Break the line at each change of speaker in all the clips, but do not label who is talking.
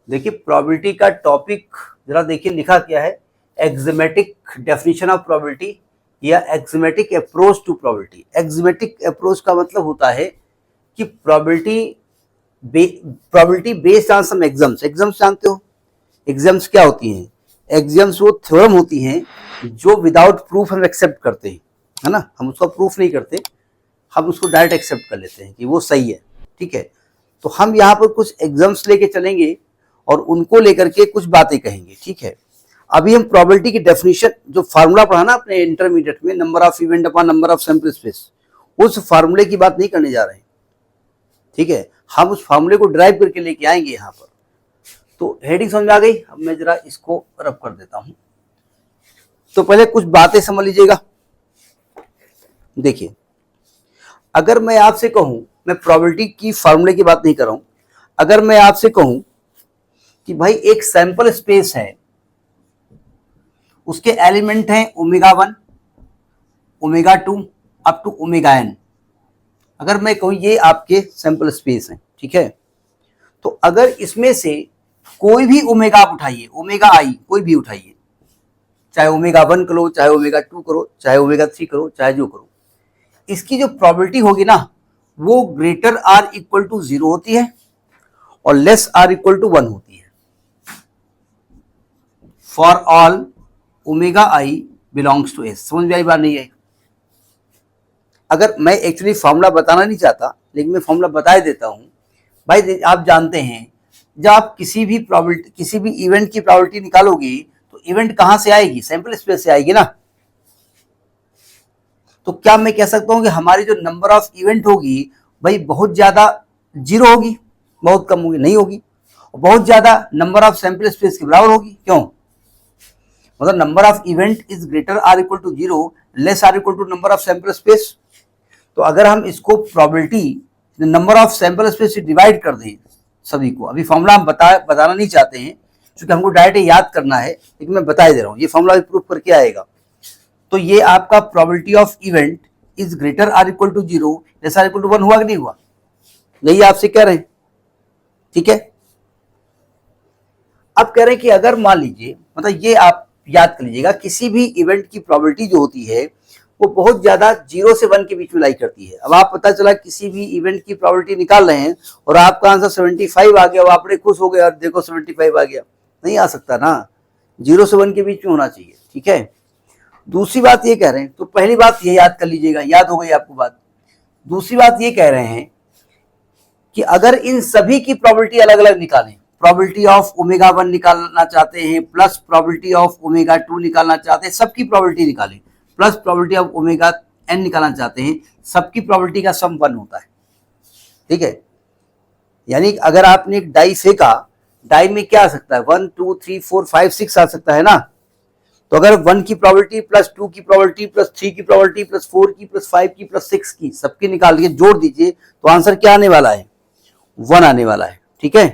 देखिए प्रोबेबिलिटी का टॉपिक जरा देखिए लिखा क्या है, एक्सिमेटिक डेफिनेशन ऑफ प्रोबेबिलिटी या axiomatic approach to probability. Axiomatic approach का मतलब होता है कि probability based on some exams. Exams जानते हो एग्जाम्स क्या होती हैं? एग्जाम्स वो थ्योरम होती हैं जो विदाउट प्रूफ हम एक्सेप्ट करते हैं, है ना। हम उसका प्रूफ नहीं करते, हम उसको डायरेक्ट एक्सेप्ट कर लेते हैं कि वो सही है, ठीक है। तो हम यहाँ पर कुछ एग्जाम्स लेके चलेंगे और उनको लेकर के कुछ बातें कहेंगे, ठीक है। अभी हम प्रोबेबिलिटी की डेफिनेशन जो फार्मूला पढ़ा ना अपने इंटरमीडिएट में, number of event upon number of sample space, उस फार्मूले की बात नहीं करने जा रहे हैं, ठीक है। हम उस फार्मूले को ड्राइव करके लेके आएंगे यहाँ पर। तो हेडिंग समझ में आ गई? अब मैं जरा इसको रब कर देता हूं। तो पहले कुछ बातें समझ लीजिएगा। देखिए, अगर मैं आपसे कहूं, मैं प्रोबेबिलिटी की फार्मूले की बात नहीं कर रहा हूं, अगर मैं आपसे कहूं कि भाई एक सैंपल स्पेस है, उसके एलिमेंट हैं omega 1, omega 2 up to omega n। अगर मैं कहूं ये आपके सैंपल स्पेस हैं, ठीक है। तो अगर इसमें से कोई भी ओमेगा आप उठाइए, ओमेगा आई कोई भी उठाइए, चाहे ओमेगा 1 करो, चाहे ओमेगा 2 करो, चाहे ओमेगा 3 करो, चाहे जो करो, इसकी जो प्रोबेबिलिटी होगी ना वो ग्रेटर आर इक्वल टू 0 होती है और लेस आर इक्वल टू 1 होती है for all omega i belongs to S. समझ में आई बात? नहीं आई? अगर मैं एक्चुअली फॉर्मूला बताना नहीं चाहता, लेकिन मैं फॉर्मूला बता देता हूं। भाई आप जानते हैं जब आप किसी भी प्रोबेबिलिटी, किसी भी इवेंट की प्रोबेबिलिटी निकालोगे तो इवेंट कहां से आएगी? सैंपल स्पेस से आएगी ना। तो क्या मैं कह सकता हूं कि हमारी जो नंबर ऑफ इवेंट होगी भाई बहुत ज्यादा 0 होगी, बहुत कम होगी? नहीं होगी। बहुत ज्यादा नंबर ऑफ सैंपल स्पेस के बराबर होगी। क्यों? मतलब number of event is greater or equal to 0, less or equal to number of sample space. तो अगर हम इसको probability number of sample space से डिवाइड कर दें सभी को, अभी फॉर्मूला हम बताना नहीं चाहते हैं क्योंकि हमको डायरेक्ट याद करना है, लेकिन मैं बता दे रहा हूं, ये फॉर्मूला प्रूफ करके आएगा। तो ये आपका probability of event is greater or equal to 0, less or equal to 1 हुआ कि नहीं हुआ? यही आपसे कह रहे हैं, ठीक है। अब कह रहे हैं कि अगर मान लीजिए, मतलब ये आप याद कर लीजिएगा, किसी भी इवेंट की प्रोबेबिलिटी जो होती है वो बहुत ज्यादा 0 से 1 के बीच में लाई करती है। अब आप पता चला किसी भी इवेंट की प्रोबेबिलिटी निकाल रहे हैं और आपका आंसर 75 आ गया, और आप बड़े खुश हो गए और देखो 75 आ गया। नहीं आ सकता ना, 0 से 1 के बीच में होना चाहिए, ठीक है। दूसरी बात ये कह रहे हैं, तो पहली बात ये याद कर लीजिएगा, याद हो गई आपको बात। दूसरी बात ये कह रहे हैं कि अगर इन सभी की प्रोबेबिलिटी अलग अलग निकालें, प्रोबेबिलिटी ऑफ ओमेगा 1 निकालना चाहते हैं, प्लस प्रोबेबिलिटी ऑफ ओमेगा 2 निकालना चाहते हैं, सबकी प्रोबेबिलिटी निकालें, plus probability of omega n निकालना चाहते हैं, सबकी प्रोबेबिलिटी का सम 1 होता है, ठीक है। यानी अगर आपने एक डाई फेंका, डाई में क्या आ सकता है? 1 2 3 4 5 6 आ सकता है ना। तो अगर 1 की प्रोबेबिलिटी प्लस 2 की प्रोबेबिलिटी प्लस 3 की प्रोबेबिलिटी प्लस 4 की प्लस 5 की प्लस 6 की सबकी निकाल के जोड़ दीजिए तो आंसर क्या आने वाला है? 1 आने वाला है, ठीक है।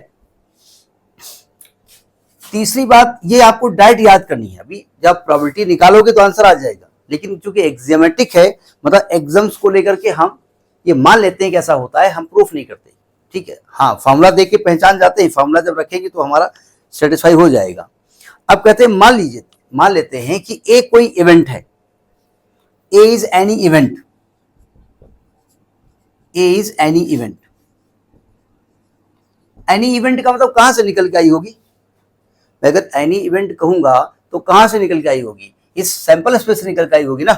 तीसरी बात ये आपको डायरेक्ट याद करनी है, अभी जब प्रोबेबिलिटी निकालोगे तो आंसर आ जाएगा, लेकिन चूंकि एक्सियोमेटिक है, मतलब एग्जाम्स को लेकर के हम ये मान लेते हैं कि ऐसा होता है, हम प्रूफ नहीं करते, ठीक है। हाँ, फॉर्मूला देख के पहचान जाते हैं, फॉर्मूला जब रखेंगे तो हमारा सेटिस्फाई हो जाएगा। अब कहते हैं मान लेते हैं कि ए कोई इवेंट है, A is any event, A is any event. Any event का मतलब कहां से निकल के आई होगी? मैं अगर एनी इवेंट कहूंगा तो कहां से निकल के आई होगी? इस सैंपल स्पेस से निकल के आई होगी ना।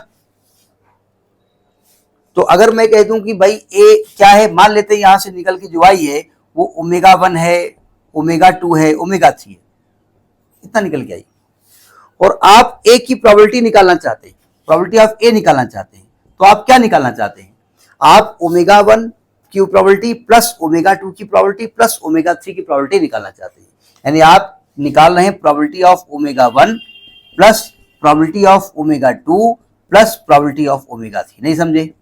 तो अगर मैं कह दूं कि भाई ए क्या है, मान लेते हैं यहां से निकल के जो आई है वो ओमेगा 1 है, ओमेगा 2 है, ओमेगा 3 है, इतना निकल के आई, और आप ए की प्रोबेबिलिटी निकालना चाहते हैं, प्रोबेबिलिटी ऑफ ए निकालना चाहते हैं, तो आप क्या निकालना चाहते हैं? आप ओमेगा 1 की प्रोबेबिलिटी प्लस ओमेगा 2 की प्रोबेबिलिटी प्लस ओमेगा 3 की प्रोबेबिलिटी निकालना चाहते हैं। यानी आप निकाल रहे हैं probability of omega 1 plus probability of omega 2 plus probability of omega 3। नहीं समझे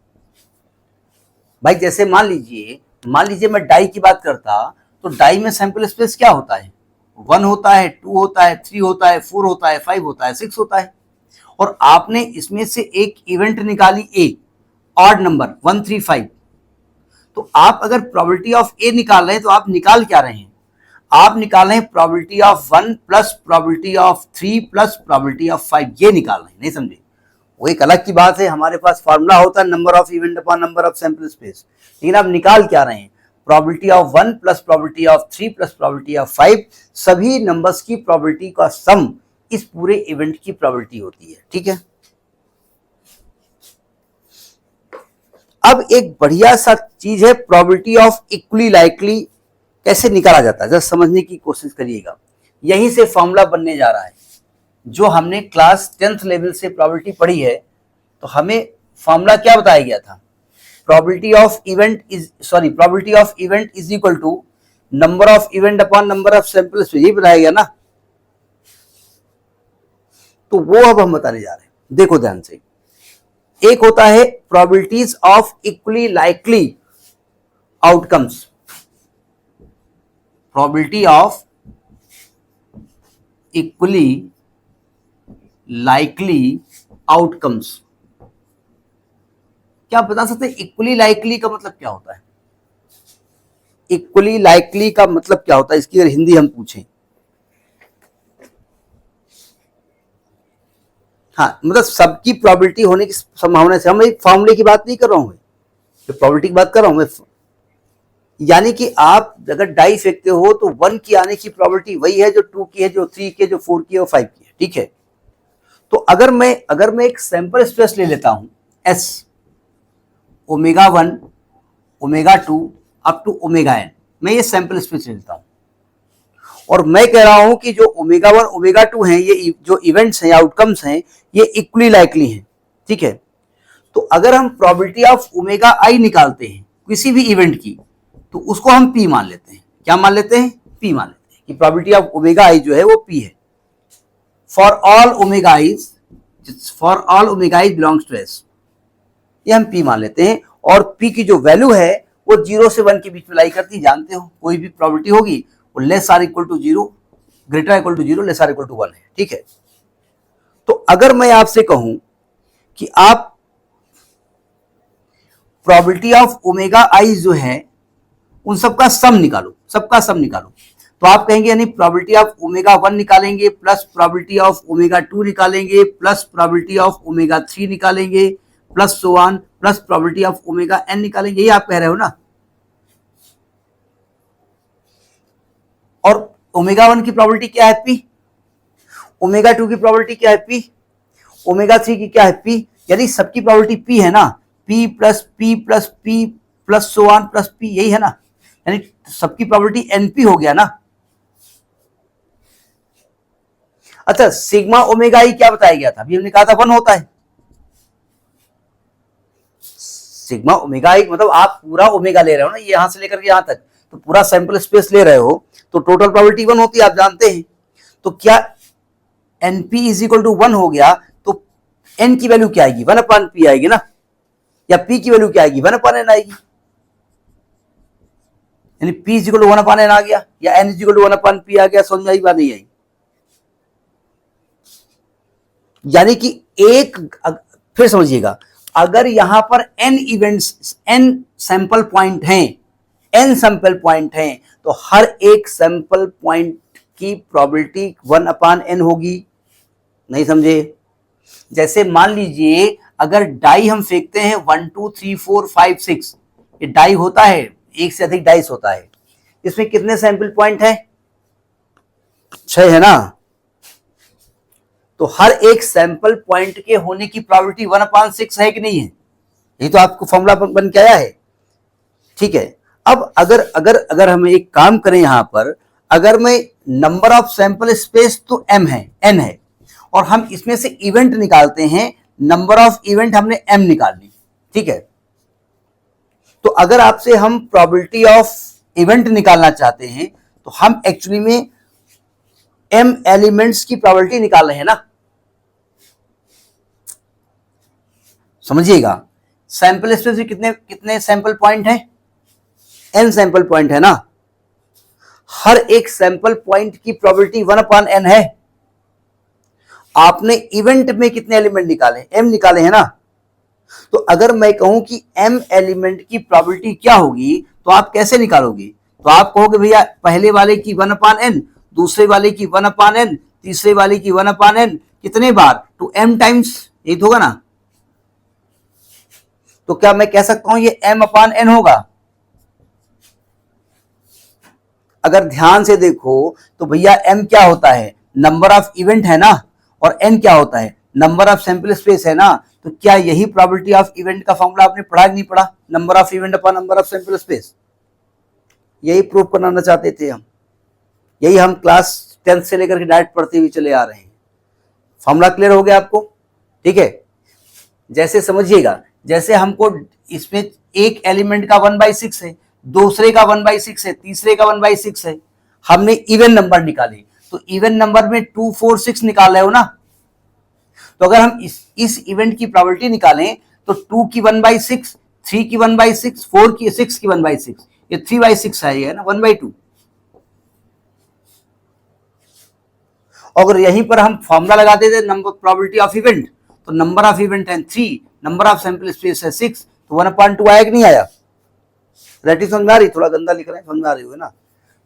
भाई? जैसे मान लीजिए मैं डाई की बात करता, तो डाई में सैंपल स्पेस क्या होता है? 1 होता है, 2 होता है, 3 होता है, 4 होता है, 5 होता है, 6 होता है, और आपने इसमें से एक इवेंट निकाली ए, ऑड नंबर 1 3 5। तो आप अगर प्रोबेबिलिटी ऑफ ए निकाल रहे हैं तो आप निकाल क्या रहे हैं? आप निकाल रहे हैं probability of 1 plus probability of 3 plus probability of 5, ये निकाल रहे हैं, नहीं समझे? वो एक अलग की बात है, हमारे पास फार्मूला होता है number of event upon number of sample space, लेकिन आप निकाल क्या रहे हैं? Probability of 1 plus probability of 3 plus probability of 5, सभी नंबर्स की प्रोबेबिलिटी का सम इस पूरे इवेंट की प्रोबेबिलिटी होती है, ठीक है? अब एक बढ़िया सा चीज है प्रोबेबिलिटी ऑफ इक्वली लाइकली, कैसे निकाला जाता है जरा समझने की कोशिश करिएगा। यहीं से फॉर्मूला बनने जा रहा है, जो हमने क्लास 10th लेवल से प्रोबेबिलिटी पढ़ी है, तो हमें फॉर्मूला क्या बताया गया था? Probability of event is equal to number of event upon number of sample space, यही बताया गया ना? तो वो अब हम बताने जा रहे हैं, देखो ध्यान से। एक होता है probabilities of equally likely outcomes, probability of equally likely outcomes. क्या आप बता सकते हैं इक्वली लाइकली का मतलब क्या होता है? इक्वली लाइकली का मतलब क्या होता है, इसकी अगर हिंदी हम पूछें? हाँ, मतलब सबकी प्रोबेबिलिटी होने की संभावना से, हम एक फॉर्मूले की बात नहीं कर रहा हूं, जो प्रोबेबिलिटी की बात कर रहा हूं मैं। यानी कि आप अगर डाई फेंकते हो तो 1 की आने की प्रोबेबिलिटी वही है जो 2 की है, जो 3 की है, जो 4 की है और 5 की है, ठीक है? तो अगर मैं एक सैंपल स्पेस ले लेता हूं S, omega 1, omega 2 up to omega n, मैं ये सैंपल स्पेस ले लेता हूं और मैं कह रहा हूं कि जो ओमेगा 1, ओमेगा 2 हैं, ये जो इवेंट्स हैं, आउटकम्स हैं, ये इक्वली लाइकली हैं, ठीक है? तो अगर हम प्रोबेबिलिटी ऑफ ओमेगा i निकालते हैं किसी भी इवेंट की, तो उसको हम P मान लेते हैं। क्या मान लेते हैं? P मान लेते हैं कि प्रोबेबिलिटी ऑफ ओमेगा i जो है वो P है। For all omega i belongs to S, ये हम P मान लेते हैं। और P की जो वैल्यू है वो 0 से 1 के बीच में लाई करती है, जानते हो कोई भी प्रोबेबिलिटी होगी वो less or equal to 0, greater equal to 0, less or equal to 1 है, ठीक है? तो अगर मैं आपसे कहूं कि आप प्रोबेबिलिटी ऑफ ओमेगा i जो है उन सबका सम निकालो, तो आप कहेंगे यानी प्रोबेबिलिटी ऑफ ओमेगा 1 निकालेंगे प्लस प्रोबेबिलिटी ऑफ ओमेगा 2 निकालेंगे प्लस प्रोबेबिलिटी ऑफ ओमेगा 3 निकालेंगे plus so on plus probability of omega n निकालेंगे, ये आप कह रहे हो ना? और ओमेगा 1 की प्रोबेबिलिटी क्या है? P। ओमेगा 2 की प्रोबेबिलिटी क्या है? P। ओमेगा 3 की क्या है? P। यानी सबकी प्रोबेबिलिटी P है ना? P plus P plus P plus so on plus P, यही है ना? यानी सबकी प्रोबेबिलिटी NP हो गया ना? अच्छा, सिग्मा ओमेगा i क्या बताया गया था? अभी हमने कहा था 1 होता है। सिग्मा ओमेगा i मतलब आप पूरा ओमेगा ले रहे हो ना, ये यहां से लेकर के यहां तक, तो पूरा सैंपल स्पेस ले रहे हो, तो टोटल प्रोबेबिलिटी 1 होती है, आप जानते हैं। तो क्या NP इज इक्वल टू 1 हो गया, तो N की वैल्यू क्या आएगी? 1 अपॉन P आएगी ना? या P की वैल्यू क्या आएगी? 1 अपॉन N आएगी। यानी P is equal to 1 upon N आ गया, या N is equal to 1 upon P आ गया। समझ में आई बात? नहीं आई? यानी कि एक, फिर समझिएगा, अगर यहां पर n events, n sample point हैं, n सैंपल पॉइंट हैं, तो हर एक सैंपल पॉइंट की प्रोबेबिलिटी 1 अपॉन n होगी। नहीं समझे? जैसे मान लीजिए अगर डाई हम फेंकते हैं 1 2 3 4 5 6, ये डाई होता है, एक से अधिक डाइस होता है, इसमें कितने सैंपल पॉइंट है? 6 है ना? तो हर एक सैंपल पॉइंट के होने की प्रोबेबिलिटी 1/6 है कि नहीं है? यही तो आपको फॉर्मूला बन के आया है, ठीक है? अब अगर हम एक काम करें, यहां पर अगर मैं नंबर ऑफ सैंपल स्पेस तो m है, n है, और हम इसमें से इवेंट निकालते हैं, नंबर ऑफ इवेंट हमने m निकाल ली, ठीक है? तो अगर आपसे हम प्रोबेबिलिटी ऑफ इवेंट निकालना चाहते हैं, तो हम एक्चुअली में m एलिमेंट्स की प्रोबेबिलिटी निकाल रहे हैं ना? समझिएगा, सैंपल स्पेस में कितने सैंपल पॉइंट हैं? n सैंपल पॉइंट है ना? हर एक सैंपल पॉइंट की प्रोबेबिलिटी 1/n है। आपने इवेंट में कितने एलिमेंट निकाले? m निकाले हैं ना? तो अगर मैं कहूं कि m एलिमेंट की प्रोबेबिलिटी क्या होगी, तो आप कैसे निकालोगे? तो आप कहोगे भैया पहले वाले की 1/n, दूसरे वाले की 1/n, तीसरे वाले की 1/n, कितने बार? टू m टाइम्स, यही तो होगा ना। तो क्या मैं कह सकता हूं ये m/n होगा? अगर ध्यान से देखो तो भैया m क्या होता है? नंबर ऑफ इवेंट है ना, और n क्या होता है? नंबर ऑफ सैंपल स्पेस है ना। तो क्या यही प्रोबेबिलिटी ऑफ इवेंट का फॉर्मूला आपने पढ़ा कि नहीं पढ़ा? Number of event upon number of sample space. यही प्रूव कराना चाहते थे हम, यही हम क्लास 10th से लेकर के डायरेक्ट पढ़ते हुए चले आ रहे हैं। फॉर्मूला क्लियर हो गया आपको? ठीक है, जैसे समझिएगा, जैसे हमको इसमें एक एलिमेंट का 1/6 है, दूसरे का 1/6 है, तीसरे का 1/6 है, हमने इवन नंबर निकाले, तो इवन नंबर में 2, 4, 6 निकाल रहे हो ना। तो अगर हम इस इवेंट की प्रोबेबिलिटी निकालें तो 2 की 1/6, 3 की 1/6, 4 की 6 की 1/6, ये 3/6 है ना, 1/2। अगर यहीं पर हम फॉर्मूला लगाते थे नंबर प्रोबेबिलिटी ऑफ इवेंट, तो नंबर ऑफ इवेंट है 3, नंबर ऑफ सैंपल स्पेस है 6, तो 1/2 आया कि नहीं आया? राइटिंग समझ में आ रही? थोड़ा गंदा लिख रहे हैं, समझ में आ रही है ना।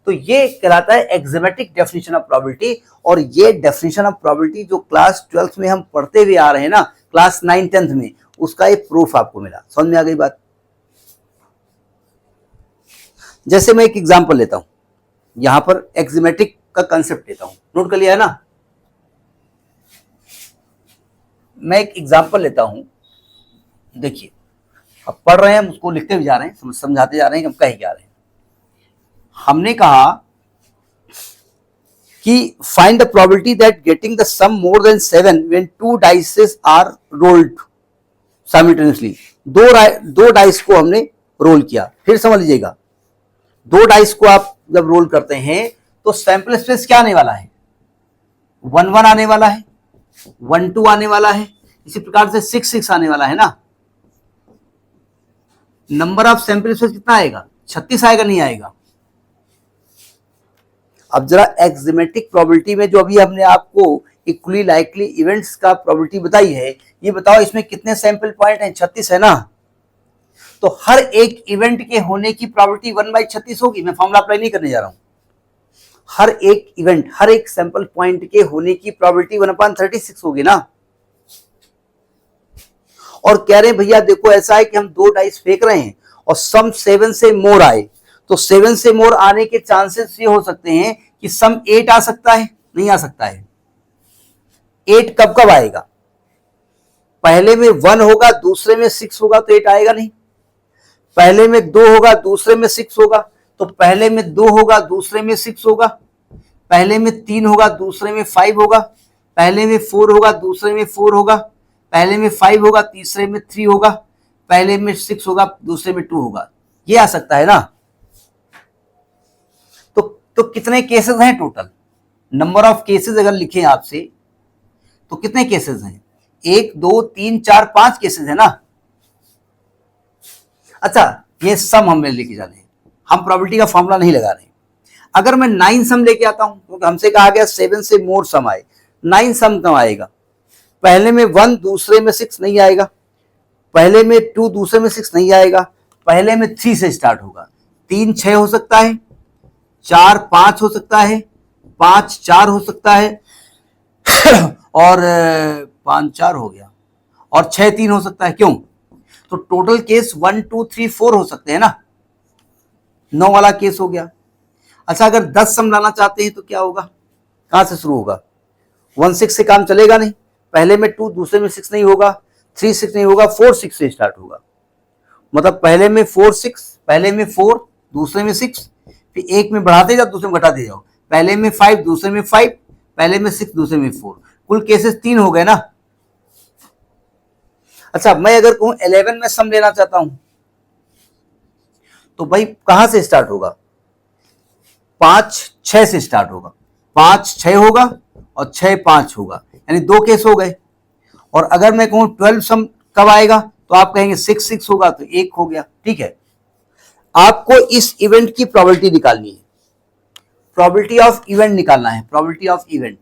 तो ये कहलाता है एक्जिमेटिक डेफिनेशन ऑफ प्रोबेबिलिटी, और ये डेफिनेशन ऑफ प्रोबेबिलिटी जो क्लास 12th में हम पढ़ते हुए आ रहे हैं ना, क्लास 9, 10th में, उसका एक प्रूफ आपको मिला। समझ में आ गई बात? जैसे मैं एक एग्जांपल लेता हूं, यहां पर एक्जिमेटिक का कंसेप्ट लेता हूं, नोट कर लिया है ना। मैं एक एग्जांपल लेता हूं, देखिए अब पढ़ रहे हैं हम, उसको लिखते भी जा रहे हैं, समझाते जा रहे हैं कि हम कह क्या रहे हैं। हमने कहा कि find the probability that getting the sum more than 7 when 2 dices are rolled simultaneously. दो डाइस को हमने रोल किया। फिर समझ लीजिएगा, 2 डाइस को आप जब रोल करते हैं तो सैंपल स्पेस क्या आने वाला है? 1, 1 आने वाला है, 1, 2 आने वाला है, इसी प्रकार से 6, 6 आने वाला है ना। नंबर ऑफ सैंपल स्पेस कितना आएगा? 36 आएगा, नहीं आएगा? अब जरा एक्जिमेटिक प्रोबेबिलिटी में जो अभी हमने आपको इक्वली लाइकली इवेंट्स का प्रोबेबिलिटी बताई है, ये बताओ इसमें कितने सैंपल पॉइंट हैं? 36 है ना। तो हर एक इवेंट के होने की प्रोबेबिलिटी 1/36 होगी। मैं फॉर्मूला अप्लाई नहीं करने जा रहा हूं। हर एक इवेंट, हर एक सैंपल पॉइंट के होने की प्रोबेबिलिटी 1/36 होगी ना। और कह रहे हैं भैया देखो ऐसा है कि हम 2 डाइस फेंक रहे हैं और सम 7 से मोर आए, तो 7 से मोर आने के चांसेस ये हो सकते हैं कि सम 8 आ सकता है, नहीं आ सकता है? 8 कब कब आएगा? पहले में 1 होगा, दूसरे में 6 होगा, तो 8 आएगा नहीं। पहले में 2 होगा, दूसरे में 6 होगा, तो पहले में 2 होगा, दूसरे में 6 होगा। पहले में 3 होगा, दूसरे में 5 होगा। पहले में 4 होगा, दूसरे में 4 होगा। पहले में 5 होगा, तीसरे में 3 होगा। पहले में 6 होगा, दूसरे में 2 होगा। ये आ सकता है ना। तो कितने केसेस हैं टोटल? नंबर ऑफ केसेस अगर लिखें आपसे तो कितने केसेस हैं? 1, 2, 3, 4, 5 केसेस है ना। अच्छा, ये सम हमें लेके जाने हैं, हम प्रोबेबिलिटी का फॉर्मूला नहीं लगा रहे हैं। अगर मैं 9 सम लेके आता हूं, क्योंकि हमसे कहा गया 7 से मोर सम आए, 9 सम कम आएगा? पहले में 1, दूसरे में 6 नहीं आएगा। पहले में 2, दूसरे में 6 नहीं आएगा। पहले में 3 से स्टार्ट होगा। 3, 6 हो सकता है, 4, 5 हो सकता है, 5, 4 हो सकता है, और 5, 4 हो गया, और 6, 3 हो सकता है। क्यों? तो टोटल केस 1, 2, 3, 4 हो सकते हैं ना। 9 वाला केस हो गया। अच्छा, अगर 10 सम लाना चाहते हैं तो क्या होगा? कहां से शुरू होगा? 1, 6 से काम चलेगा नहीं। पहले में 2, दूसरे में 6 नहीं होगा, 3, 6 नहीं होगा, 4, 6 से स्टार्ट होगा। मतलब पहले में 4, 6, पहले में 4, दूसरे में 6, फिर एक में बढ़ाते जाओ, दूसरे में घटाते जाओ। पहले में 5, दूसरे में 5, पहले में 6, दूसरे में 4। कुल केसेस 3 हो गए ना। अच्छा, मैं अगर कहूं 11 में सम लेना चाहता हूं तो भाई कहां से स्टार्ट होगा? 5, 6 से स्टार्ट होगा। 5, 6 होगा और 6, 5 होगा, यानी 2 केस हो गए। और अगर मैं कहूं 12 सम कब आएगा तो आप कहेंगे 6, 6 होगा, तो 1 हो गया। ठीक है, आपको इस इवेंट की प्रोबेबिलिटी निकालनी है, प्रोबेबिलिटी ऑफ इवेंट निकालना है, प्रोबेबिलिटी ऑफ इवेंट।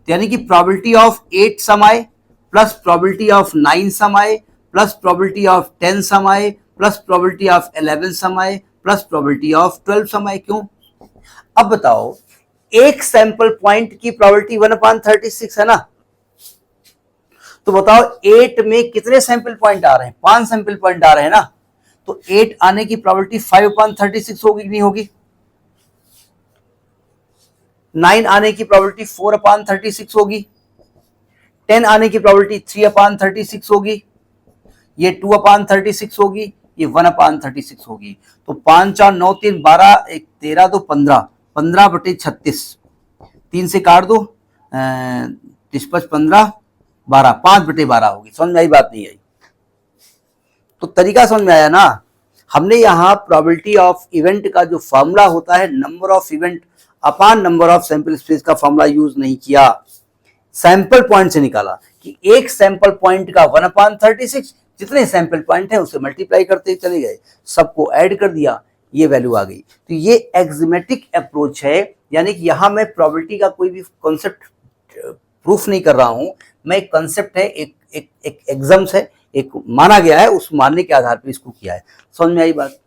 यानी कि प्रोबेबिलिटी ऑफ 8 सम आए प्लस प्रोबेबिलिटी ऑफ 9 सम आए प्लस प्रोबेबिलिटी ऑफ 10 सम आए प्लस प्रोबेबिलिटी ऑफ 11 सम आए प्लस प्रोबेबिलिटी ऑफ 12 समय। क्यों? अब बताओ, एक सैंपल पॉइंट की प्रोबेबिलिटी 1/36 है ना, तो बताओ 8 में कितने सैंपल पॉइंट आ रहे हैं? 5 सैंपल पॉइंट आ रहे हैं ना, तो 8 आने की प्रोबेबिलिटी 5/36 होगी कि नहीं होगी? 9 आने की प्रोबेबिलिटी 4/36 होगी, 10 आने की प्रोबेबिलिटी 3/36 होगी, ये 2/36 होगी, ये 1/36 होगी। तो 5 4 9 3 12 1 13 तो 15, 15/36, 3 से काट दो, 30 15 12, 5/12 होगी। समझ में आई बात? नहीं आई तो तरीका समझ में आया ना। हमने यहाँ प्रोबेबिलिटी ऑफ इवेंट का जो फॉर्मूला होता है number of event upon number of sample space का फॉर्मूला यूज नहीं किया, सैंपल पॉइंट से निकाला कि एक सैंपल पॉइंट का 1/36, जितने सैंपल पॉइंट है उसे मल्टीप्लाई करते चले गए, सबको ऐड कर दिया, ये वैल्यू आ गई। तो ये एक्जिमेटिक अप्रोच है, यानी कि यहां मैं प्रोबेबिलिटी का कोई भी कॉन्सेप्ट प्रूफ नहीं कर रहा हूं, मैं एक कॉन्सेप्ट है, एक एग्जाम्स है, एक माना गया है, उस मानने के आधार पर इसको किया है। समझ में आई बात?